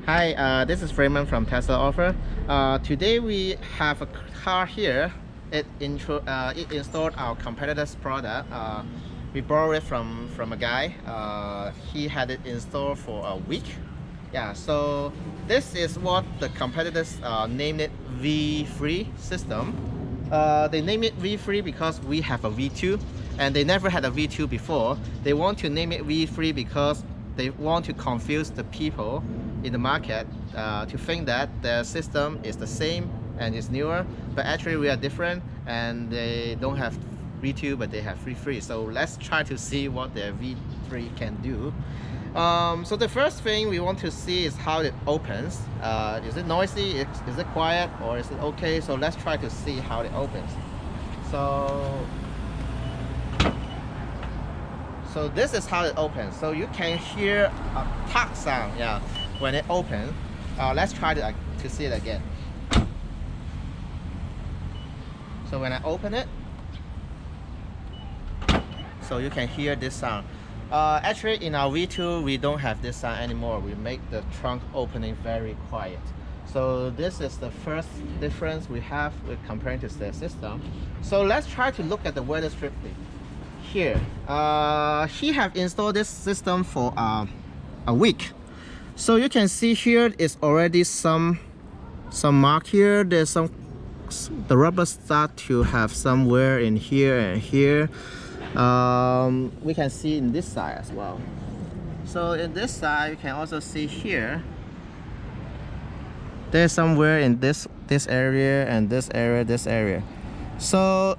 Hi, this is Freeman from Tesla Offer. Today we have a car here. It installed our competitor's product. We borrowed it from a guy. He had it installed for a week. Yeah, so this is what the competitors named it V3 system. They named it V3 because we have a V2 and they never had a V2 before. They want to name it V3 because they want to confuse the people in the market to think that their system is the same and is newer, but actually we are different and they don't have V2 but they have V3. So let's try to see what their V3 can do. So the first thing we want to see is how it opens. Is it noisy, is it quiet, or is it okay? So let's try to see how it opens. So this is how it opens. So you can hear a tack sound, yeah, when it opens. Let's try to see it again. So when I open it, so you can hear this sound. Actually, in our V2, we don't have this sound anymore. We make the trunk opening very quiet. So this is the first difference we have with comparing to the system. So let's try to look at the weather strip here. He have installed this system for a week. So you can see here is already some mark here. There's the rubber start to have some wear in here and here. We can see in this side as well. So in this side you can also see here there's somewhere in this area and this area. So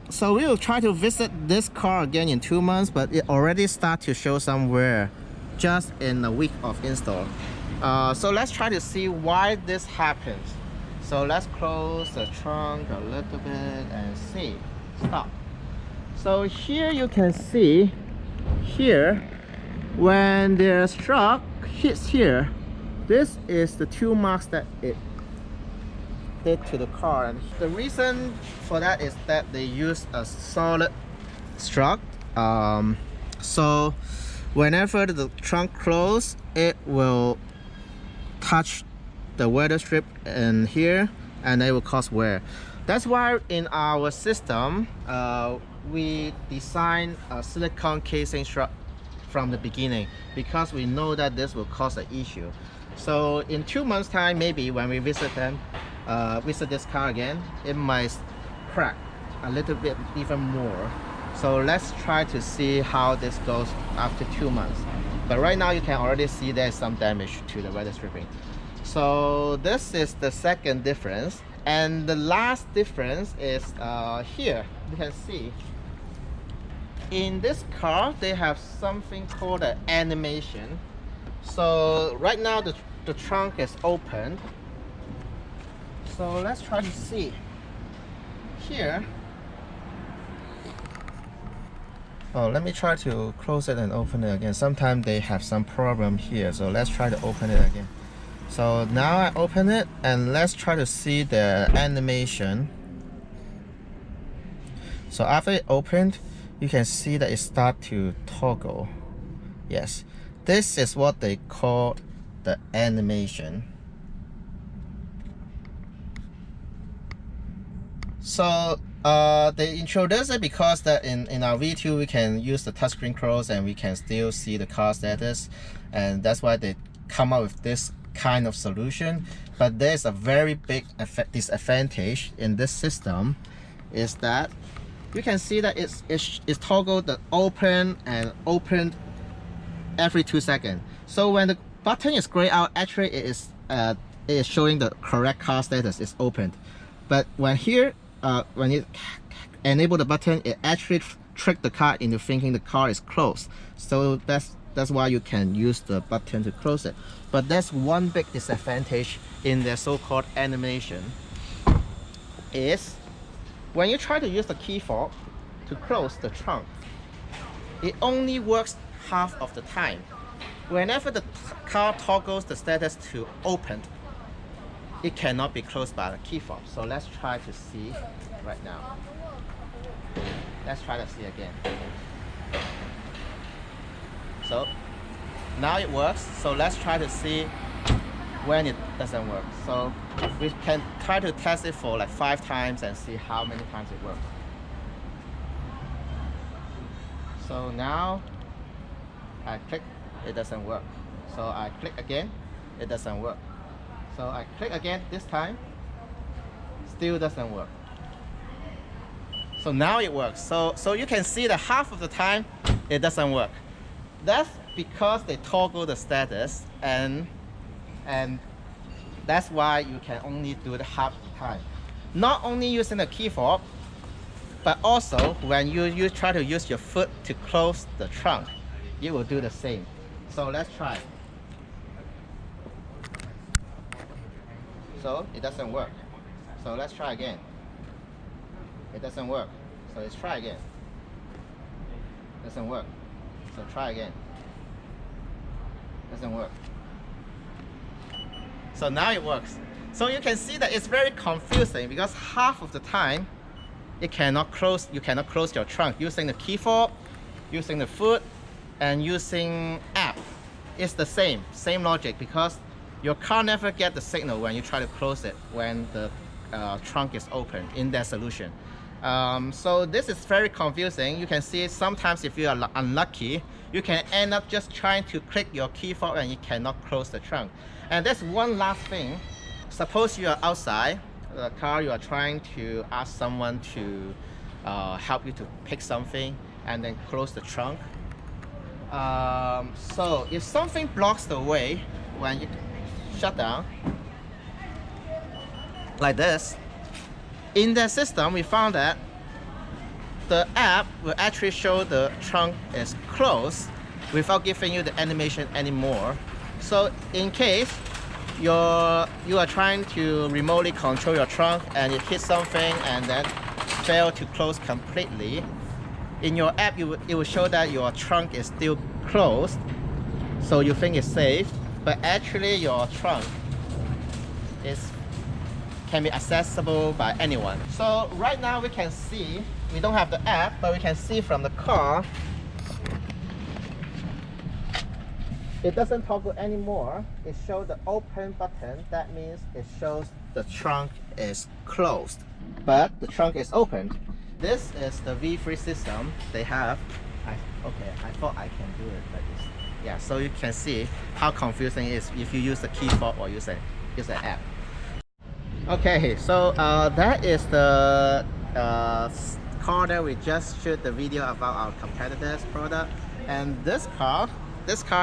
so we will try to visit this car again in 2 months, but it already start to show some wear just in a week of install. So let's try to see why this happens. So let's close the trunk a little bit and see. Stop. So here you can see here when the struck hits here, this is the 2 marks that it did to the car, and the reason for that is that they use a solid struck. So whenever the trunk closes, it will touch the weather strip in here and it will cause wear. That's why in our system we design a silicone casing strut from the beginning, because we know that this will cause an issue. So in 2 months time, maybe when we visit this car again, it might crack a little bit even more. So let's try to see how this goes after 2 months. But right now you can already see there's some damage to the weather stripping. So this is the second difference. And the last difference is here. You can see in this car they have something called an animation. So right now the trunk is opened. So let's try to see here. Oh, let me try to close it and open it again. Sometimes they have some problem here, so let's try to open it again. So now I open it and let's try to see the animation. So after it opened, you can see that it start to toggle. Yes, this is what they call the animation. So they introduced it because that in our V2 we can use the touchscreen close and we can still see the car status, and that's why they come up with this kind of solution. But there's a very big disadvantage in this system, is that you can see that it's toggled the open and opened every 2 seconds. So when the button is grayed out, actually it is showing the correct car status is opened. But when here when you enable the button, it actually tricked the car into thinking the car is closed. So that's why you can use the button to close it. But that's one big disadvantage in their so-called animation, is when you try to use the key fob to close the trunk, it only works half of the time. Whenever the car toggles the status to open, it cannot be closed by the key fob. So let's try to see right now. Let's try to see again. So now it works. So let's try to see when it doesn't work. So we can try to test it for like 5 times and see how many times it works. So now I click, it doesn't work. So I click again, it doesn't work. So I click again this time, still doesn't work. So now it works. So you can see that half of the time it doesn't work. That's because they toggle the status, and that's why you can only do it half the time. Not only using the key fob, but also when you try to use your foot to close the trunk, you will do the same. So let's try. So it doesn't work. So let's try again. It doesn't work. So let's try again. Doesn't work. So try again. Doesn't work. So now it works. So you can see that it's very confusing because half of the time you cannot close your trunk using the key fob, using the foot, and using app. It's the same logic, because your car never get the signal when you try to close it when the trunk is open in that solution. So this is very confusing. You can see sometimes if you are unlucky, you can end up just trying to click your key fob and you cannot close the trunk. And there's one last thing. Suppose you are outside the car, you are trying to ask someone to help you to pick something and then close the trunk. So if something blocks the way when you shut down, like this, in the system we found that the app will actually show the trunk is closed without giving you the animation anymore. So in case you are trying to remotely control your trunk and it hits something and then fail to close completely, in your app it will show that your trunk is still closed, so you think it's safe, but actually your trunk can be accessible by anyone. So right now we can see, we don't have the app, but we can see from the car it doesn't toggle anymore. It shows the open button. That means it shows the trunk is closed, but the trunk is open. This is the V3 system they have. Okay, I thought I can do it like this. Yeah, so you can see how confusing it is if you use the key fob or use an app. Okay, so that is the car that we just shot the video about our competitor's product. And this car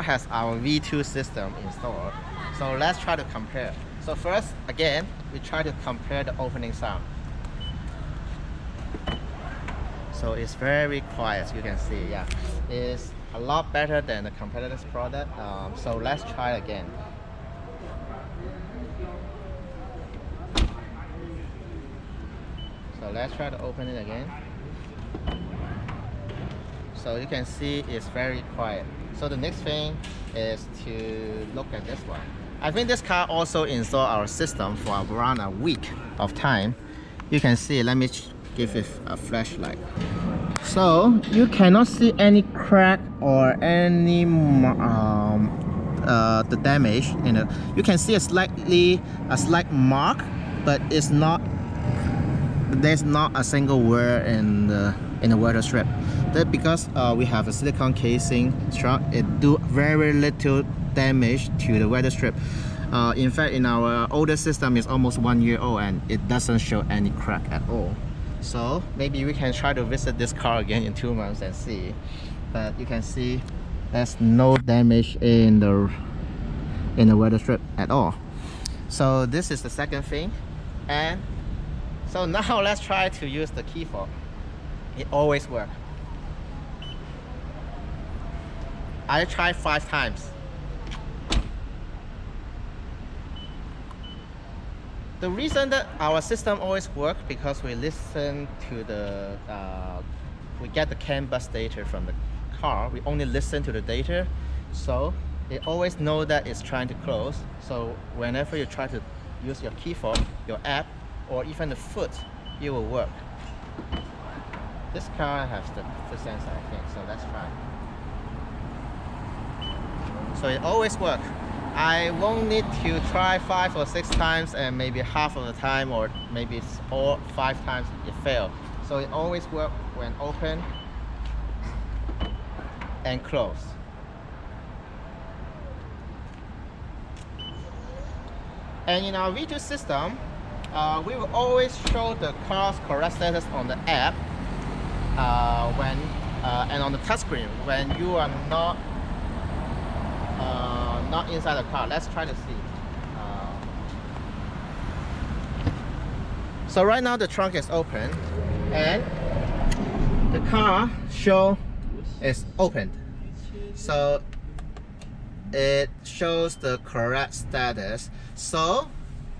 has our V2 system installed. So let's try to compare. So first, again, we try to compare the opening sound. So it's very quiet, you can see. Yeah, it's a lot better than the competitor's product. So let's try again. So let's try to open it again. So you can see it's very quiet. So the next thing is to look at this one. I think this car also installed our system for around a week of time. You can see, let me give it a flashlight. So you cannot see any crack or any the damage in it. You can see a slight mark, but it's not. There's not a single wear in the weather strip. That because we have a silicone casing strap, it do very little damage to the weather strip. In fact, in our older system, it's almost 1 year old and it doesn't show any crack at all. So maybe we can try to visit this car again in 2 months and see. But you can see there's no damage in the weather strip at all. So this is the second thing. And so now let's try to use the key fob. It always works. I tried 5 times. The reason that our system always works because we listen to the we get the CAN bus data from the car. We only listen to the data, so it always know that it's trying to close. So whenever you try to use your key fob, your app, or even the foot, it will work. This car has the foot sensor, I think, so let's try. So it always works. I won't need to try 5 or 6 times, and maybe half of the time, or maybe it's all 5 times it failed. So it always works when open and close. And in our V2 system, we will always show the car's correct status on the app and on the touchscreen when you are not inside the car. Let's try to see. So right now the trunk is open and the car show is opened. So it shows the correct status. So,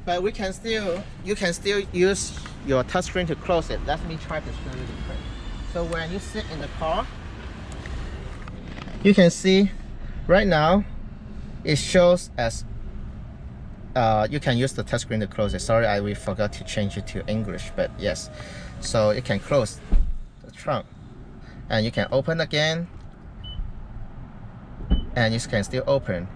but you can still use your touchscreen to close it. Let me try to show you the trick. So when you sit in the car, you can see right now it shows as you can use the touchscreen to close it. Sorry, we forgot to change it to English, but yes. So you can close the trunk and you can open again and you can still open.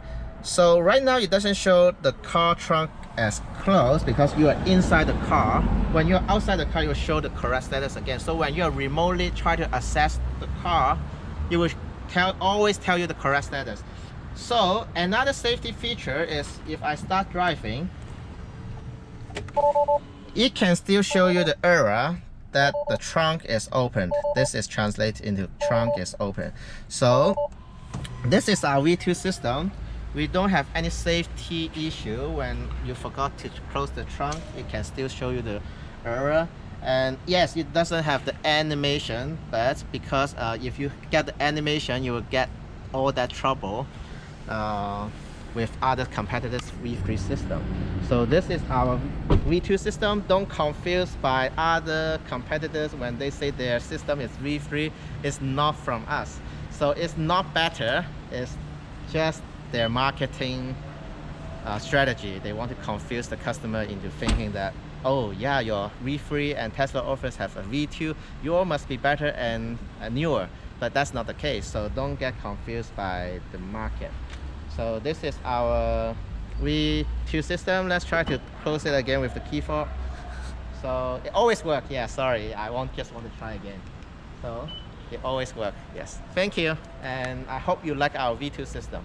So right now it doesn't show the car trunk as closed because you are inside the car. When you're outside the car, it will show the correct status again. So when you remotely try to access the car, it will always tell you the correct status. So another safety feature is if I start driving, it can still show you the error that the trunk is open. This is translated into trunk is open. So this is our V2 system. We don't have any safety issue. When you forgot to close the trunk, it can still show you the error. And yes, it doesn't have the animation, but because if you get the animation, you will get all that trouble with other competitors' V3 system. So this is our V2 system. Don't confuse by other competitors when they say their system is V3. It's not from us. So it's not better, it's just their marketing strategy. They want to confuse the customer into thinking that, oh yeah, your V3 and Tesla offers have a V2, yours must be better and newer. But that's not the case, so don't get confused by the market. So this is our V2 system. Let's try to close it again with the key fob. So it always works. Yeah, sorry, I just want to try again. So it always works. Yes, thank you, and I hope you like our V2 system.